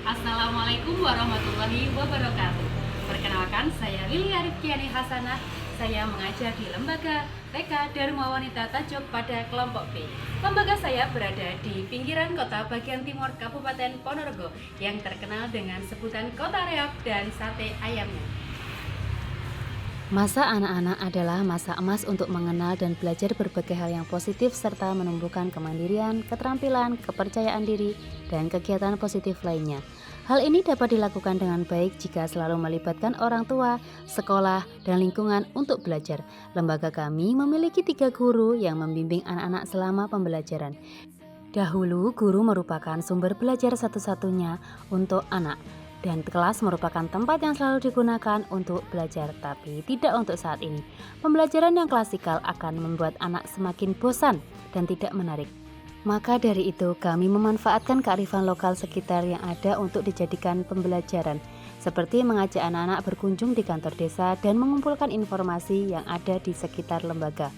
Assalamualaikum warahmatullahi wabarakatuh. Perkenalkan, saya Lili Arifkiani Hasanah. Saya mengajar di Lembaga TK Dharma Wanita Tajuk pada kelompok B. Lembaga saya berada di pinggiran kota bagian timur Kabupaten Ponorogo yang terkenal dengan sebutan Kota Reok dan sate ayamnya. Masa anak-anak adalah masa emas untuk mengenal dan belajar berbagai hal yang positif serta menumbuhkan kemandirian, keterampilan, kepercayaan diri, dan kegiatan positif lainnya. Hal ini dapat dilakukan dengan baik jika selalu melibatkan orang tua, sekolah, dan lingkungan untuk belajar. Lembaga kami memiliki 3 guru yang membimbing anak-anak selama pembelajaran. Dahulu, guru merupakan sumber belajar satu-satunya untuk anak, dan kelas merupakan tempat yang selalu digunakan untuk belajar, tapi tidak untuk saat ini. Pembelajaran yang klasikal akan membuat anak semakin bosan dan tidak menarik. Maka dari itu, kami memanfaatkan kearifan lokal sekitar yang ada untuk dijadikan pembelajaran, seperti mengajak anak-anak berkunjung di kantor desa dan mengumpulkan informasi yang ada di sekitar lembaga.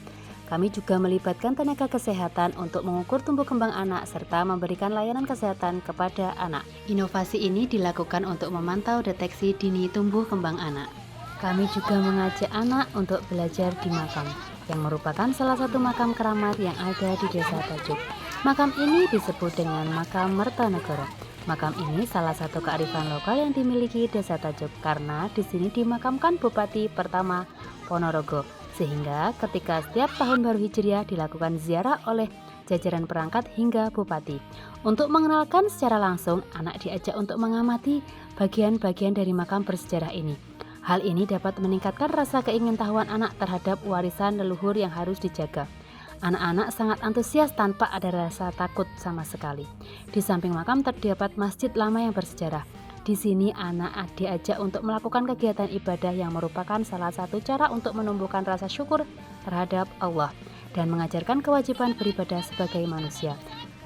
Kami juga melibatkan tenaga kesehatan untuk mengukur tumbuh kembang anak serta memberikan layanan kesehatan kepada anak. Inovasi ini dilakukan untuk memantau deteksi dini tumbuh kembang anak. Kami juga mengajak anak untuk belajar di makam, yang merupakan salah satu makam keramat yang ada di Desa Tajuk. Makam ini disebut dengan Makam Mertanegara. Makam ini salah satu kearifan lokal yang dimiliki Desa Tajuk karena di sini dimakamkan Bupati pertama Ponorogo. Sehingga ketika setiap tahun baru Hijriah dilakukan ziarah oleh jajaran perangkat hingga bupati. Untuk mengenalkan secara langsung, anak diajak untuk mengamati bagian-bagian dari makam bersejarah ini. Hal ini dapat meningkatkan rasa keingintahuan anak terhadap warisan leluhur yang harus dijaga. Anak-anak sangat antusias tanpa ada rasa takut sama sekali. Di samping makam terdapat masjid lama yang bersejarah. Di sini anak diajak untuk melakukan kegiatan ibadah yang merupakan salah satu cara untuk menumbuhkan rasa syukur terhadap Allah dan mengajarkan kewajiban beribadah sebagai manusia.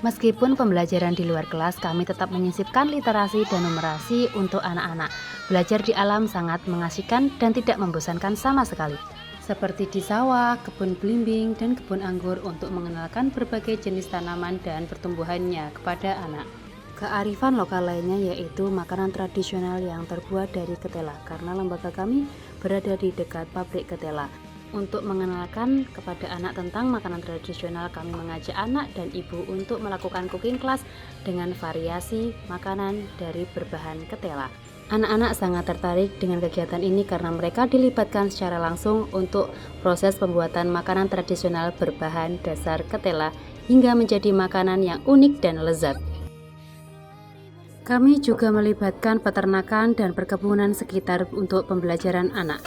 Meskipun pembelajaran di luar kelas, kami tetap menyisipkan literasi dan numerasi untuk anak-anak. Belajar di alam sangat mengasihkan dan tidak membosankan sama sekali. Seperti di sawah, kebun belimbing, dan kebun anggur untuk mengenalkan berbagai jenis tanaman dan pertumbuhannya kepada anak. Kearifan lokal lainnya yaitu makanan tradisional yang terbuat dari ketela, karena lembaga kami berada di dekat pabrik ketela. Untuk mengenalkan kepada anak tentang makanan tradisional, kami mengajak anak dan ibu untuk melakukan cooking class dengan variasi makanan dari berbahan ketela. Anak-anak sangat tertarik dengan kegiatan ini karena mereka dilibatkan secara langsung untuk proses pembuatan makanan tradisional berbahan dasar ketela hingga menjadi makanan yang unik dan lezat. Kami juga melibatkan peternakan dan perkebunan sekitar untuk pembelajaran anak.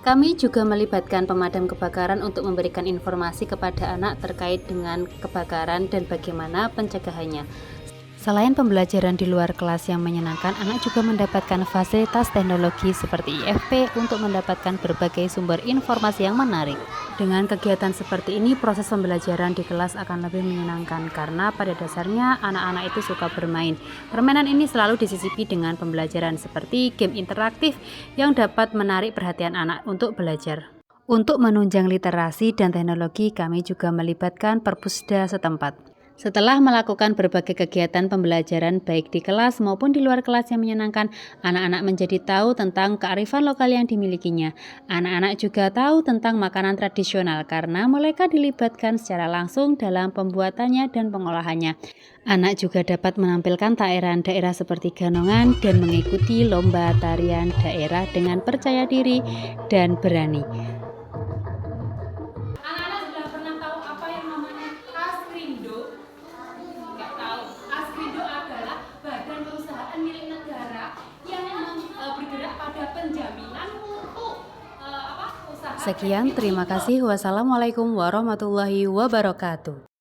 Kami juga melibatkan pemadam kebakaran untuk memberikan informasi kepada anak terkait dengan kebakaran dan bagaimana pencegahannya. Selain pembelajaran di luar kelas yang menyenangkan, anak juga mendapatkan fasilitas teknologi seperti IFP untuk mendapatkan berbagai sumber informasi yang menarik. Dengan kegiatan seperti ini, proses pembelajaran di kelas akan lebih menyenangkan karena pada dasarnya anak-anak itu suka bermain. Permainan ini selalu disisipi dengan pembelajaran seperti game interaktif yang dapat menarik perhatian anak untuk belajar. Untuk menunjang literasi dan teknologi, kami juga melibatkan perpusda setempat. Setelah melakukan berbagai kegiatan pembelajaran baik di kelas maupun di luar kelas yang menyenangkan, anak-anak menjadi tahu tentang kearifan lokal yang dimilikinya. Anak-anak juga tahu tentang makanan tradisional karena mereka dilibatkan secara langsung dalam pembuatannya dan pengolahannya. Anak juga dapat menampilkan tarian daerah seperti ganongan dan mengikuti lomba tarian daerah dengan percaya diri dan berani. Anak-anak sudah pernah tahu apa yang namanya Askrindo? Nggak tahu. Askrindo adalah badan perusahaan milik negara yang bergerak pada penjaminan untuk usaha. Sekian, terima kasih. Wassalamualaikum warahmatullahi wabarakatuh.